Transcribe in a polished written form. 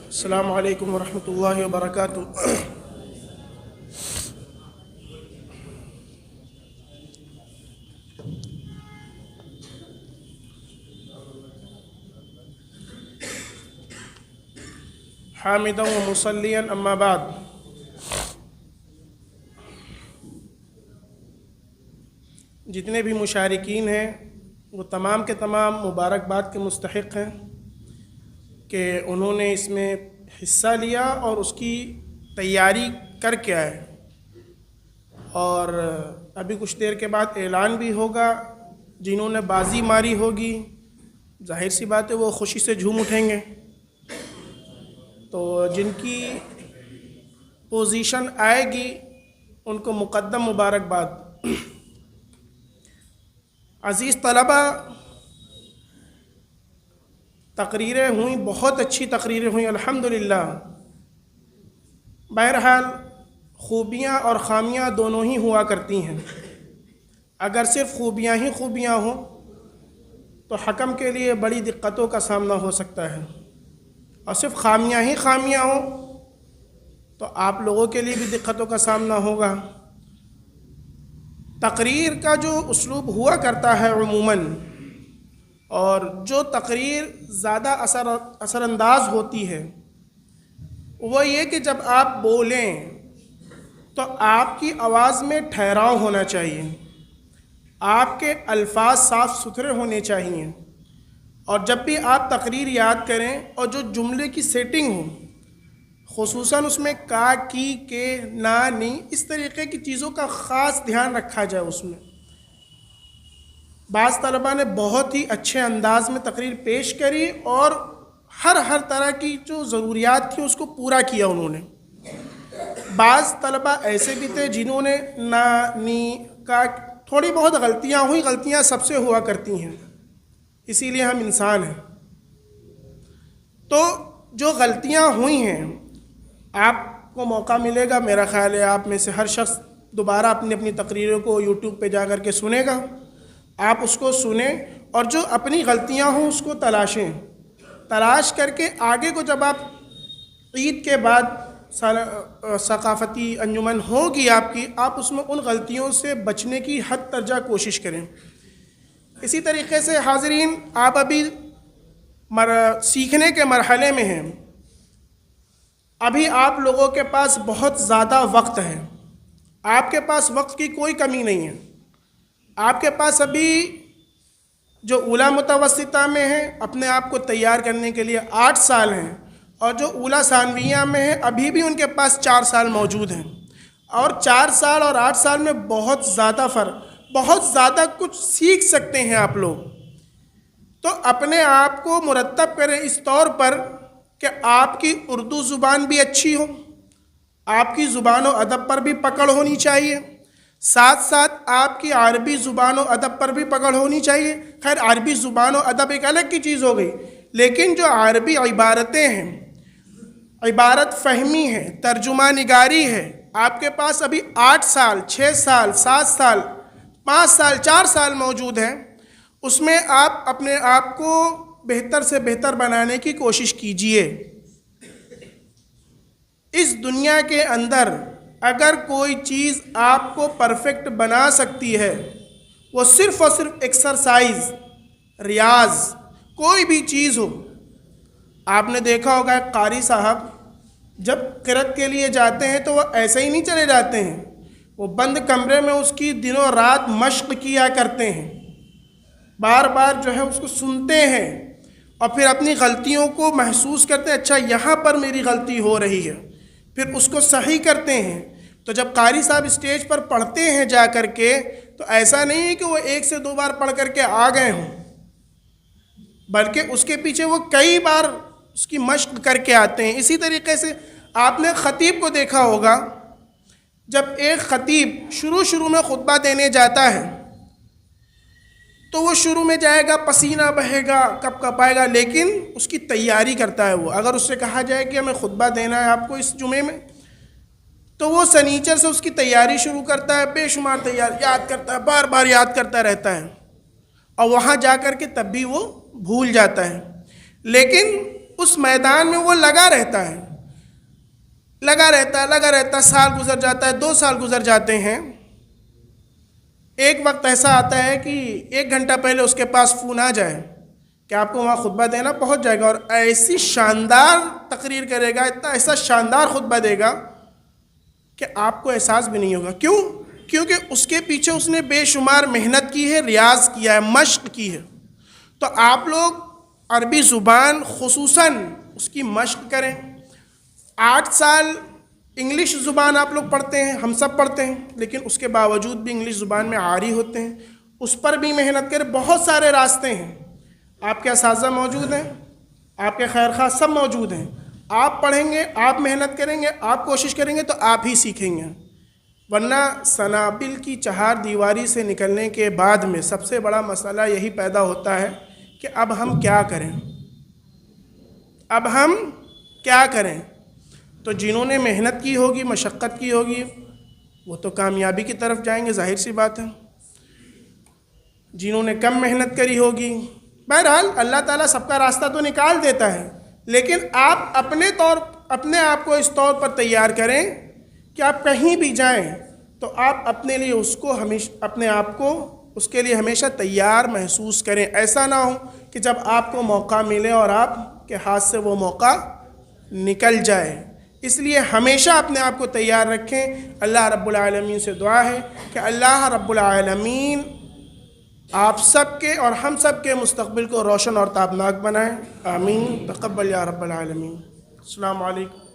السلام علیکم ورحمۃ اللہ وبرکاتہ۔ حامدا و مصلیا اما بعد، جتنے بھی مشارکین ہیں وہ تمام کے تمام مبارکباد کے مستحق ہیں کہ انہوں نے اس میں حصہ لیا اور اس کی تیاری کر کے آئے، اور ابھی کچھ دیر کے بعد اعلان بھی ہوگا۔ جنہوں نے بازی ماری ہوگی ظاہر سی بات ہے وہ خوشی سے جھوم اٹھیں گے، تو جن کی پوزیشن آئے گی ان کو مقدم مبارکباد۔ عزیز طلبہ، تقریریں ہوئیں، بہت اچھی تقریریں ہوئیں الحمدللہ۔ بہرحال خوبیاں اور خامیاں دونوں ہی ہوا کرتی ہیں۔ اگر صرف خوبیاں ہی خوبیاں ہوں تو حکم کے لیے بڑی دقتوں کا سامنا ہو سکتا ہے، اور صرف خامیاں ہی خامیاں ہوں تو آپ لوگوں کے لیے بھی دقتوں کا سامنا ہوگا۔ تقریر کا جو اسلوب ہوا کرتا ہے عموماً، اور جو تقریر زیادہ اثر انداز ہوتی ہے وہ یہ کہ جب آپ بولیں تو آپ کی آواز میں ٹھہراؤ ہونا چاہیے، آپ کے الفاظ صاف ستھرے ہونے چاہیے، اور جب بھی آپ تقریر یاد کریں اور جو جملے کی سیٹنگ ہو، خصوصاً اس میں کا، کی، کے، نا، نی، اس طریقے کی چیزوں کا خاص دھیان رکھا جائے۔ اس میں بعض طلباء نے بہت ہی اچھے انداز میں تقریر پیش کری اور ہر طرح کی جو ضروریات تھی اس کو پورا کیا انہوں نے۔ بعض طلباء ایسے بھی تھے جنہوں نے نا، نی، کا، تھوڑی بہت غلطیاں ہوئیں، غلطیاں سب سے ہوا کرتی ہیں، اسی لیے ہم انسان ہیں۔ تو جو غلطیاں ہوئی ہیں، آپ کو موقع ملے گا، میرا خیال ہے آپ میں سے ہر شخص دوبارہ اپنی تقریروں کو یوٹیوب پہ جا کر کے سنے گا۔ آپ اس کو سنیں اور جو اپنی غلطیاں ہوں اس کو تلاش کر کے آگے کو جب آپ عید کے بعد ثقافتی انجمن ہوگی آپ کی، آپ اس میں ان غلطیوں سے بچنے کی حد درجہ کوشش کریں۔ اسی طریقے سے حاضرین، آپ ابھی سیکھنے کے مرحلے میں ہیں، ابھی آپ لوگوں کے پاس بہت زیادہ وقت ہے، آپ کے پاس وقت کی کوئی کمی نہیں ہے۔ آپ کے پاس ابھی جو اولیٰ متوسطہ میں ہیں اپنے آپ کو تیار کرنے کے لیے 8 سال ہیں، اور جو اولیٰ ثانویہ میں ہیں ابھی بھی ان کے پاس 4 سال موجود ہیں، اور 4 سال اور 8 سال میں بہت زیادہ فرق، بہت زیادہ کچھ سیکھ سکتے ہیں آپ لوگ۔ تو اپنے آپ کو مرتب کریں اس طور پر کہ آپ کی اردو زبان بھی اچھی ہو، آپ کی زبان و ادب پر بھی پکڑ ہونی چاہیے، ساتھ ساتھ آپ کی عربی زبان و ادب پر بھی پکڑ ہونی چاہیے۔ خیر عربی زبان و ادب ایک الگ کی چیز ہو گئی، لیکن جو عربی عبارتیں ہیں، عبارت فہمی ہے، ترجمہ نگاری ہے، آپ کے پاس ابھی 8 سال، 6 سال، 7 سال، 5 سال، 4 سال موجود ہیں، اس میں آپ اپنے آپ کو بہتر سے بہتر بنانے کی کوشش کیجئے۔ اس دنیا کے اندر اگر کوئی چیز آپ کو پرفیکٹ بنا سکتی ہے وہ صرف اور صرف ایکسرسائز، ریاض، کوئی بھی چیز ہو۔ آپ نے دیکھا ہوگا ایک قاری صاحب جب قرأت کے لیے جاتے ہیں تو وہ ایسے ہی نہیں چلے جاتے ہیں، وہ بند کمرے میں اس کی دنوں رات مشق کیا کرتے ہیں، بار بار جو ہے اس کو سنتے ہیں، اور پھر اپنی غلطیوں کو محسوس کرتے ہیں، اچھا یہاں پر میری غلطی ہو رہی ہے، پھر اس کو صحیح کرتے ہیں۔ تو جب قاری صاحب اسٹیج پر پڑھتے ہیں جا کر کے، تو ایسا نہیں ہے کہ وہ 1 سے 2 بار پڑھ کر کے آ گئے ہوں، بلکہ اس کے پیچھے وہ کئی بار اس کی مشق کر کے آتے ہیں۔ اسی طریقے سے آپ نے خطیب کو دیکھا ہوگا، جب ایک خطیب شروع میں خطبہ دینے جاتا ہے تو وہ شروع میں جائے گا، پسینہ بہے گا، کپ کپائے گا، لیکن اس کی تیاری کرتا ہے وہ۔ اگر اس سے کہا جائے کہ ہمیں خطبہ دینا ہے آپ کو اس جمعے میں، تو وہ سنیچر سے اس کی تیاری شروع کرتا ہے، بے شمار تیاری یاد کرتا ہے، بار بار یاد کرتا رہتا ہے، اور وہاں جا کر کے تب بھی وہ بھول جاتا ہے۔ لیکن اس میدان میں وہ لگا رہتا ہے، لگا رہتا ہے، سال گزر جاتا ہے، 2 سال گزر جاتے ہیں۔ ایک وقت ایسا آتا ہے کہ 1 گھنٹہ پہلے اس کے پاس فون آ جائے کہ آپ کو وہاں خطبہ دینا، پہنچ جائے گا اور ایسی شاندار تقریر کرے گا، اتنا ایسا شاندار خطبہ دے گا کہ آپ کو احساس بھی نہیں ہوگا۔ کیوں؟ کیونکہ اس کے پیچھے اس نے بے شمار محنت کی ہے، ریاض کیا ہے، مشق کی ہے۔ تو آپ لوگ عربی زبان خصوصاً اس کی مشق کریں۔ 8 سال انگلش زبان آپ لوگ پڑھتے ہیں، ہم سب پڑھتے ہیں، لیکن اس کے باوجود بھی انگلش زبان میں عاری ہوتے ہیں، اس پر بھی محنت کریں۔ بہت سارے راستے ہیں، آپ کے اساتذہ موجود ہیں، آپ کے خیر خواہ سب موجود ہیں۔ آپ پڑھیں گے، آپ محنت کریں گے، آپ کوشش کریں گے تو آپ ہی سیکھیں گے، ورنہ سنابل کی چہار دیواری سے نکلنے کے بعد میں سب سے بڑا مسئلہ یہی پیدا ہوتا ہے کہ اب ہم کیا کریں، اب ہم کیا کریں۔ تو جنہوں نے محنت کی ہوگی، مشقت کی ہوگی، وہ تو کامیابی کی طرف جائیں گے، ظاہر سی بات ہے۔ جنہوں نے کم محنت کری ہوگی، بہرحال اللہ تعالیٰ سب کا راستہ تو نکال دیتا ہے، لیکن آپ اپنے آپ کو اس طور پر تیار کریں کہ آپ کہیں بھی جائیں تو آپ اپنے لیے اپنے آپ کو اس کے لیے ہمیشہ تیار محسوس کریں۔ ایسا نہ ہو کہ جب آپ کو موقع ملے اور آپ کے ہاتھ سے وہ موقع نکل جائے۔ اس لیے ہمیشہ اپنے آپ کو تیار رکھیں۔ اللہ رب العالمین سے دعا ہے کہ اللہ رب العالمین آپ سب کے اور ہم سب کے مستقبل کو روشن اور تابناک بنائیں۔ آمین، تقبل یا رب العالمین۔ السلام علیکم۔